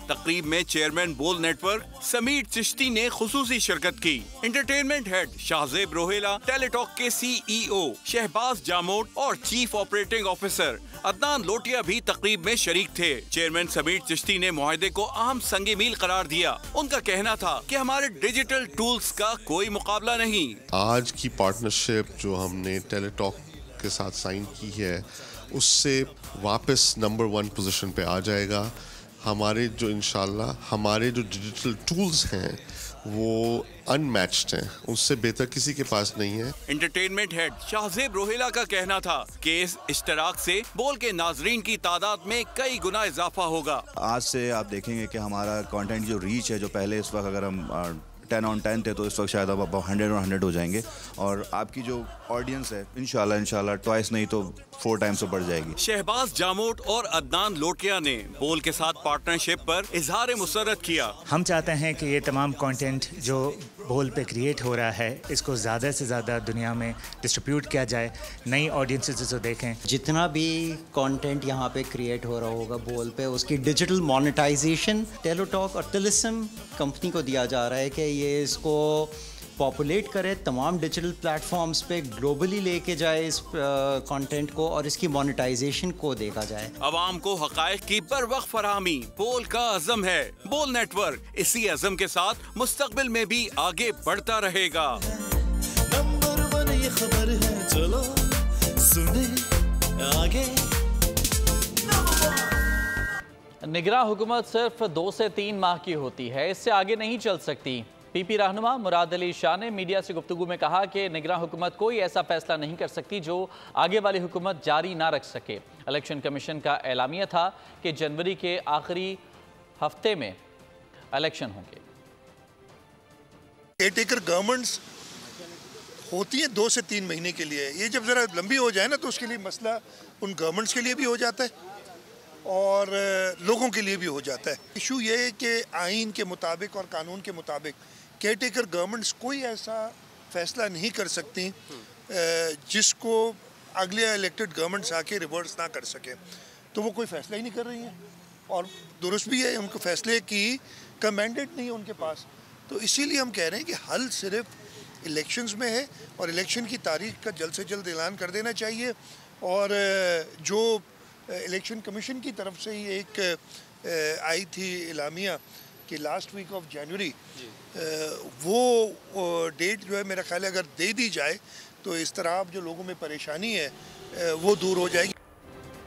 तकरीब में चेयरमैन बोल नेटवर्क समीर चिश्ती ने खुसूसी शिरकत की। Entertainment head Shahzeb Rohela, Teletalk के CEO शहबाज जामोट और चीफ ऑपरेटिंग ऑफिसर अदनान लोटिया भी तकरीब में शरीक थे। चेयरमैन समीर चिश्ती ने मुआहदे को अहम संगे मील करार दिया। उनका कहना था कि हमारे डिजिटल टूल्स का कोई मुकाबला नहीं। आज की पार्टनरशिप जो हमने टेलीटॉक के साथ साइन की है उससे वापस नंबर 1 पोजीशन पे आ जाएगा। हमारे जो इंशाल्लाह हमारे जो डिजिटल टूल्स हैं वो अनमैच्ड हैं, उससे बेहतर किसी के पास नहीं है। एंटरटेनमेंट हेड शाहजेब रोहेला का कहना था कि इस इश्तराक से बोल के नाजरीन की तादाद में कई गुना इजाफा होगा। आज से आप देखेंगे कि हमारा कंटेंट जो रीच है, जो पहले इस वक्त अगर हम 10 on 10 थे तो इस वक्त शायद अब 100 on 100 हो जाएंगे, और आपकी जो ऑडियंस है इंशाल्लाह ट्वाइस नहीं तो 4 टाइम्स तो बढ़ जाएगी। शहबाज जामोट और अदनान लोटिया ने बोल के साथ पार्टनरशिप पर इजहार मुसर्रत किया। हम चाहते हैं कि ये तमाम कंटेंट जो बोल पे क्रिएट हो रहा है इसको ज़्यादा से ज़्यादा दुनिया में डिस्ट्रीब्यूट किया जाए, नई ऑडियंसेस इसे देखें। जितना भी कंटेंट यहाँ पे क्रिएट हो रहा होगा बोल पे, उसकी डिजिटल मोनेटाइजेशन टेलीटॉक और टिलिस्म कंपनी को दिया जा रहा है कि ये इसको पॉपुलेट करे, तमाम डिजिटल प्लेटफॉर्म्स पे ग्लोबली लेके जाए इस कंटेंट को और इसकी मोनेटाइजेशन को देखा जाए। अवाम को हक़ाइक़ की बर वक्त फराहमी बोल का अज़म है। बोल नेटवर्क इसी अज़म के साथ मुस्तक़बिल में भी आगे बढ़ता रहेगा। नंबर 1 ये खबर है, चलो सुने आगे। निगरां हुकूमत सिर्फ 2 से 3 माह की होती है, इससे आगे नहीं चल सकती। PP रहनुमा मुराद अली शाह ने मीडिया से गुफ्तगू में कहा कि निगरां हुकूमत कोई ऐसा फैसला नहीं कर सकती जो आगे वाली हुकूमत जारी ना रख सके। इलेक्शन कमीशन का एलामिया था कि जनवरी के आखिरी हफ्ते में इलेक्शन होंगे। केयरटेकर गवर्नमेंट्स होती है 2 से 3 महीने के लिए। ये जब ज़रा लंबी हो जाए ना तो उसके लिए मसला उन गवर्नमेंट्स के लिए भी हो जाता है और लोगों के लिए भी हो जाता है। इशू ये है कि आइन के मुताबिक और कानून के मुताबिक केयरटेकर गवर्नमेंट्स कोई ऐसा फ़ैसला नहीं कर सकती जिसको अगले इलेक्टेड गवर्नमेंट्स आके रिवर्स ना कर सके, तो वो कोई फ़ैसला ही नहीं कर रही हैं और दुरुस्त भी है, उनको फ़ैसले की का मैंडेट नहीं है उनके पास। तो इसीलिए हम कह रहे हैं कि हल सिर्फ इलेक्शंस में है और इलेक्शन की तारीख का जल्द से जल्द ऐलान कर देना चाहिए और जो इलेक्शन कमीशन की तरफ से ही एक आई थी इलामिया कि लास्ट वीक ऑफ जनवरी, वो डेट जो है मेरा ख्याल है अगर दे दी जाए तो इस तरह जो लोगों में परेशानी है वो दूर हो जाएगी।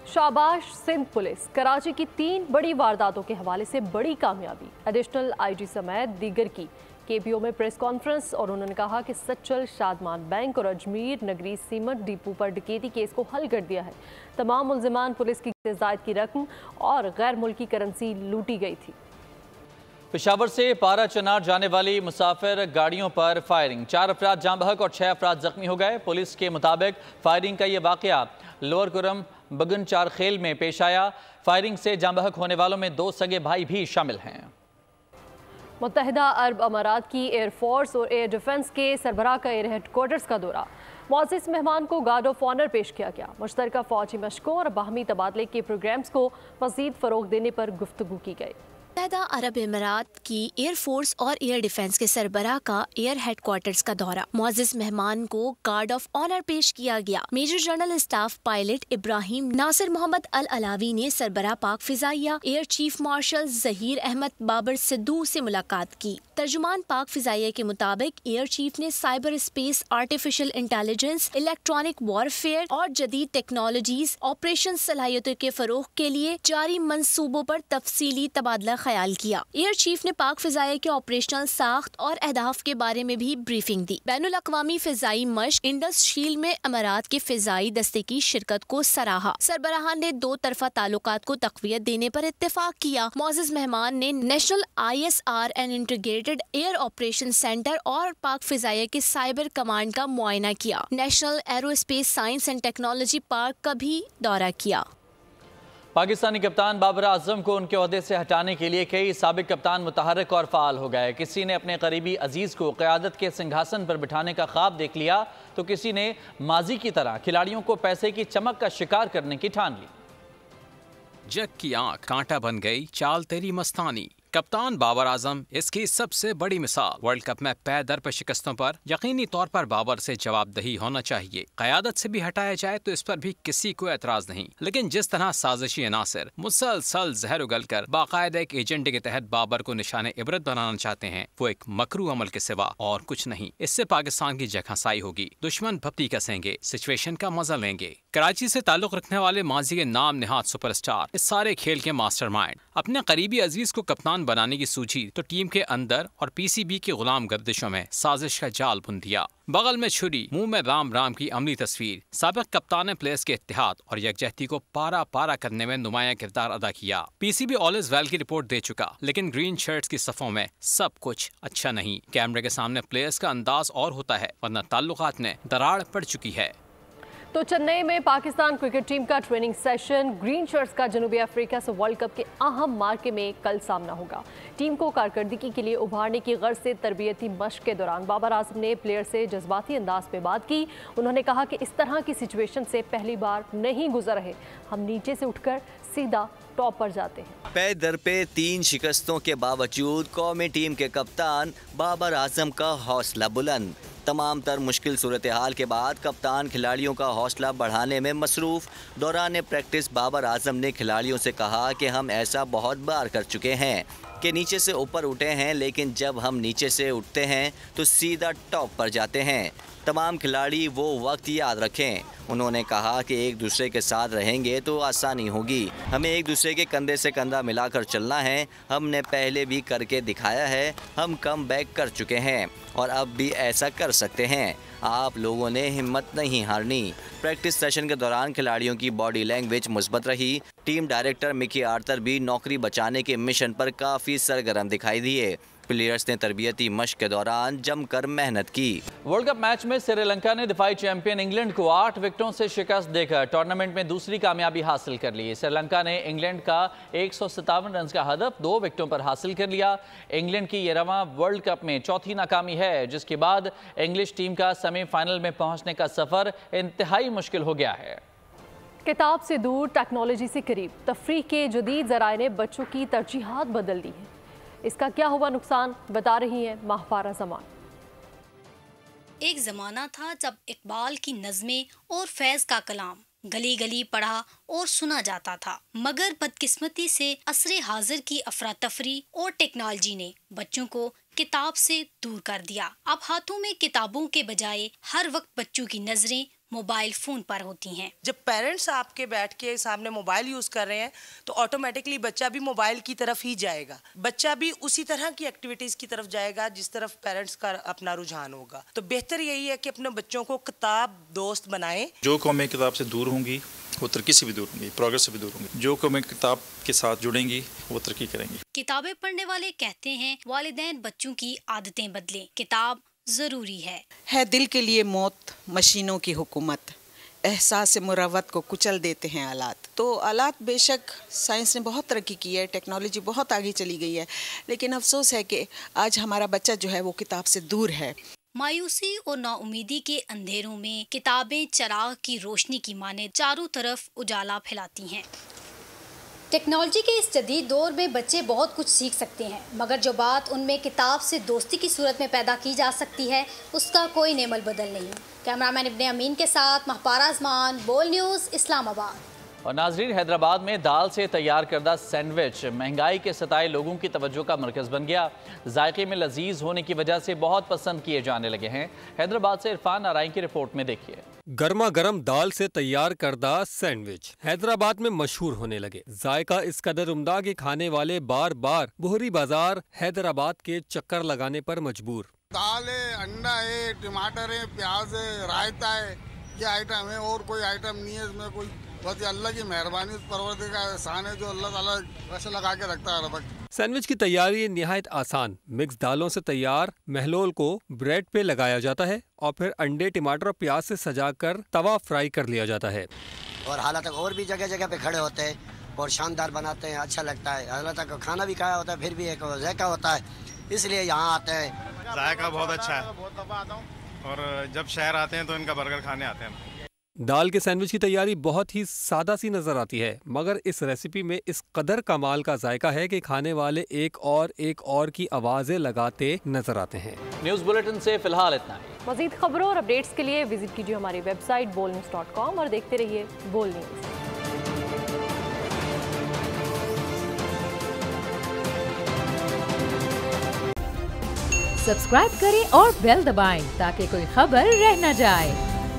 शाबाश सिंध पुलिस, कराची की 3 बड़ी वारदातों के हवाले से बड़ी कामयाबी। एडिशनल आईजी समेत दीगर की केपीओ में प्रेस कॉन्फ्रेंस और उन्होंने कहा कि सच्चल, शादमान बैंक और अजमेर नगरी सीमेंट डिपो पर डकैती केस को हल कर दिया है। तमाम मुल्जिमान पुलिस की जायद की रकम और गैर मुल्की करेंसी लूटी गई थी। पेशावर से पारा चनार जाने वाली मुसाफिर गाड़ियों पर फायरिंग, 4 अफराद जाँ बहक और 6 अफराद जख्मी हो गए। पुलिस के मुताबिक फायरिंग का ये वाकया लोअर कुरम बगन चार खेल में पेश आया। फायरिंग से जाँ बहक होने वालों में 2 सगे भाई भी शामिल हैं। मुत्तहिदा अरब अमारात की एयरफोर्स और एयर डिफेंस के सरबराह का एयर हेडक्वार्टर्स का दौरा, मुअज़्ज़िज़ मेहमान को गार्ड ऑफ ऑनर पेश किया गया। मुश्तरका फौजी मशकों और बाहमी तबादले के प्रोग्राम्स को मज़ीद फ़रोग़ देने पर गुफ्तगू की गई। मुत्तहिदा अरब अमारात की एयर फोर्स और एयर डिफेंस के सरबराह का एयर हेडक्वार्टर्स का दौरा, मुअज़्ज़िज़ मेहमान को गार्ड ऑफ ऑनर पेश किया गया। Major general staff pilot Ibrahim Nasir Mohammed Al Alawi ने सरबराह Pak Fizaiya air chief marshal Zaheer Ahmed Babar Sidhu से मुलाकात की। तर्जुमान पाक फिजाइया के मुताबिक एयर चीफ ने cyber space, artificial intelligence, electronic warfare और जदीद टेक्नोलॉजीज ऑपरेशन सलाहियतों के फरोग के लिए जारी मंसूबों पर तफसीली तबादला ख्याल किया। एयर चीफ ने पाक फिजाइया के ऑपरेशनल साख्त और अहदाफ के बारे में भी ब्रीफिंग दी। बैनुल अक़वामी फिजाई मश्क इंडस शील्ड में अमारात के फिजाई दस्ते की शिरकत को सराहा। सरबराहान ने 2 तरफा ताल्लुकात को तक़वियत देने पर इत्तेफाक किया। मुअज़्ज़िज़ मेहमान ने national ISR and integrated air operation centre और पाक फिजाइया के साइबर कमांड का मुआयना किया। National aerospace science and technology park का भी दौरा किया। पाकिस्तानी कप्तान बाबर आजम को उनके ओहदे से हटाने के लिए कई साबिक कप्तान मुतहर्रिक और फ़ाल हो गए। किसी ने अपने करीबी अजीज़ को क़यादत के सिंहासन पर बिठाने का ख्वाब देख लिया तो किसी ने माजी की तरह खिलाड़ियों को पैसे की चमक का शिकार करने की ठान ली। जग की आंख कांटा बन गई, चाल तेरी मस्तानी। कप्तान बाबर आजम इसकी सबसे बड़ी मिसाल। वर्ल्ड कप में पै दर पर शिकस्तों पर यकीनी तौर पर बाबर से जवाबदही होना चाहिए। क़यादत से भी हटाया जाए तो इस पर भी किसी को एतराज नहीं, लेकिन जिस तरह साजिशी अनासर मुसलसल जहर उगलकर बाकायदा एक एजेंडे के तहत बाबर को निशाने इबरत बनाना चाहते हैं, वो एक मकरू अमल के सिवा और कुछ नहीं। इससे पाकिस्तान की जगहसाई होगी, दुश्मन भपटी कसेंगे, सिचुएशन का मजा लेंगे। कराची से ताल्लुक रखने वाले माजी के नाम निहाद सुपरस्टार, इस सारे खेल के मास्टरमाइंड, अपने करीबी अजीज को कप्तान बनाने की सूझी तो टीम के अंदर और पीसीबी की गुलाम गर्दिशों में साजिश का जाल बुन दिया। बगल में छुरी, मुंह में राम राम की अमली तस्वीर। साबिक कप्तान ने प्लेयर्स के इत्तेहाद और यकजहती को पारा पारा करने में नुमाया किरदार अदा किया। पीसीबी ऑल इज वेल की रिपोर्ट दे चुका, लेकिन ग्रीन शर्ट्स की सफों में सब कुछ अच्छा नहीं। कैमरे के सामने प्लेयर्स का अंदाज और होता है, वरना ताल्लुकात में दरार पड़ चुकी है। तो चेन्नई में पाकिस्तान क्रिकेट टीम का ट्रेनिंग सेशन, ग्रीन शर्ट्स का जनूबी अफ्रीका से वर्ल्ड कप के अहम मार्के में कल सामना होगा। टीम को कारकर्दगी के लिए उभारने की गर्ज से तरबियती मश्क के दौरान बाबर आजम ने प्लेयर से जज्बाती अंदाज में बात की। उन्होंने कहा कि इस तरह की सिचुएशन से पहली बार नहीं गुजर रहे, हम नीचे से उठकर सीधा टॉप पर जाते हैं। पे दर पे 3 शिकस्तों के बावजूद कौमी टीम के कप्तान बाबर आजम का हौसला बुलंद। तमाम तर मुश्किल सूरत हाल के बाद कप्तान खिलाड़ियों का हौसला बढ़ाने में मसरूफ़। दौरान प्रैक्टिस बाबर आजम ने खिलाड़ियों से कहा कि हम ऐसा बहुत बार कर चुके हैं कि नीचे से ऊपर उठे हैं, लेकिन जब हम नीचे से उठते हैं तो सीधा टॉप पर जाते हैं। तमाम खिलाड़ी वो वक्त याद रखें। उन्होंने कहा कि एक दूसरे के साथ रहेंगे तो आसानी होगी, हमें एक दूसरे के कंधे से कंधा मिलाकर चलना है। हमने पहले भी करके दिखाया है, हम कम बैक कर चुके हैं और अब भी ऐसा कर सकते हैं। आप लोगों ने हिम्मत नहीं हारनी। प्रैक्टिस सेशन के दौरान खिलाड़ियों की बॉडी लैंग्वेज मुस्बत रही। टीम डायरेक्टर मिकी आर्थर भी नौकरी बचाने के मिशन पर काफ़ी सरगर्म दिखाई दिए। प्लेयर्स ने तरबियती मश्क के दौरान जमकर मेहनत की। वर्ल्ड कप मैच में श्रीलंका ने दिफाई चैंपियन इंग्लैंड को 8 विकेटों से शिकस्त देकर टूर्नामेंट में दूसरी कामयाबी हासिल कर ली। श्रीलंका ने इंग्लैंड का 157 रन का हदफ 2 विकेटों पर हासिल कर लिया। इंग्लैंड की ये रवां वर्ल्ड कप में चौथी नाकामी है, जिसके बाद इंग्लिश टीम का सेमीफाइनल में पहुंचने का सफर इंतहाई मुश्किल हो गया है। किताब से दूर, टेक्नोलॉजी से करीब, तफरीह के जदीद ज़राए ने बच्चों की तरजीहात बदल दी हैं। इसका क्या हुआ नुकसान, बता रही हैं महफारा जमान। एक ज़माना था जब इकबाल की नज़में और फैज़ का कलाम गली गली पढ़ा और सुना जाता था, मगर बदकिस्मती से असरे हाजिर की अफरा-तफरी और टेक्नोलॉजी ने बच्चों को किताब से दूर कर दिया। अब हाथों में किताबों के बजाय हर वक्त बच्चों की नजरें मोबाइल फोन पर होती हैं। जब पेरेंट्स आपके बैठ के सामने मोबाइल यूज कर रहे हैं तो ऑटोमेटिकली बच्चा भी मोबाइल की तरफ ही जाएगा, बच्चा भी उसी तरह की एक्टिविटीज की तरफ जाएगा जिस तरफ पेरेंट्स का अपना रुझान होगा। तो बेहतर यही है कि अपने बच्चों को किताब दोस्त बनाएं। जो कौमें किताब से दूर होंगी वो तरक्की से भी दूर होंगी, प्रोग्रेस से भी दूर होंगी। जो कौमें किताब के साथ जुड़ेंगी वो तरक्की करेंगी। किताबें पढ़ने वाले कहते हैं वालिदैन बच्चों की आदतें बदलें, किताब जरूरी है दिल के लिए मौत, मशीनों की हुकूमत, एहसास मुरवत को कुचल देते हैं आलात। तो आलात बेशक साइंस ने बहुत तरक्की की है, टेक्नोलॉजी बहुत आगे चली गई है, लेकिन अफसोस है कि आज हमारा बच्चा जो है वो किताब से दूर है। मायूसी और नाउमीदी के अंधेरों में किताबें चिराग की रोशनी की माने चारों तरफ उजाला फैलाती हैं। टेक्नोलॉजी के इस जदीद दौर में बच्चे बहुत कुछ सीख सकते हैं, मगर जो बात उनमें किताब से दोस्ती की सूरत में पैदा की जा सकती है उसका कोई नेमल बदल नहीं। कैमरामैन इब्ने अमीन के साथ महपारा आजमान, बोल न्यूज़, इस्लामाबाद। और नाजरीन, हैदराबाद में दाल से तैयार करदा सैंडविच महंगाई के सताए लोगों की तवज्जो का मरकज़ बन गया। जायके में लजीज होने की वजह से बहुत पसंद किए जाने लगे हैं। हैदराबाद से इरफान नारायण की रिपोर्ट में देखिए। गर्मा गर्म दाल से तैयार करदा सैंडविच हैदराबाद में मशहूर होने लगे। जायका इस कदर उम्दा कि खाने वाले बार बार बोहरी बाजार हैदराबाद के चक्कर लगाने पर मजबूर। दाल है, अंडा है, टमाटर है, प्याज है, रायता है, ये आइटम है और कोई आइटम नहीं है इसमें। कोई बस अल्लाह की मेहरबानी, परवरदिगार का एहसान है जो अल्लाह ताला वैसे लगा के रखता है हर वक्त। सैंडविच की तैयारी निहायत आसान। मिक्स दालों से तैयार महलोल को ब्रेड पे लगाया जाता है और फिर अंडे, टमाटर और प्याज से सजाकर तवा फ्राई कर लिया जाता है। और हालांकि और भी जगह जगह पे खड़े होते हैं और शानदार बनाते हैं, अच्छा लगता है। हालांकि खाना भी खाया होता है, फिर भी एक जायका होता है, इसलिए यहाँ आते हैं। जायका बहुत अच्छा है और जब शहर आते हैं तो इनका बर्गर खाने आते हैं। दाल के सैंडविच की तैयारी बहुत ही सादा सी नजर आती है, मगर इस रेसिपी में इस कदर कमाल का जायका है कि खाने वाले एक और की आवाजें लगाते नजर आते हैं। न्यूज़ बुलेटिन से फिलहाल इतना ही। मजीद खबरों और अपडेट्स के लिए विजिट कीजिए हमारी वेबसाइट bolnews.com और देखते रहिए बोल न्यूज़। सब्सक्राइब करें और बेल दबाएं ताकि कोई खबर रह न जाए।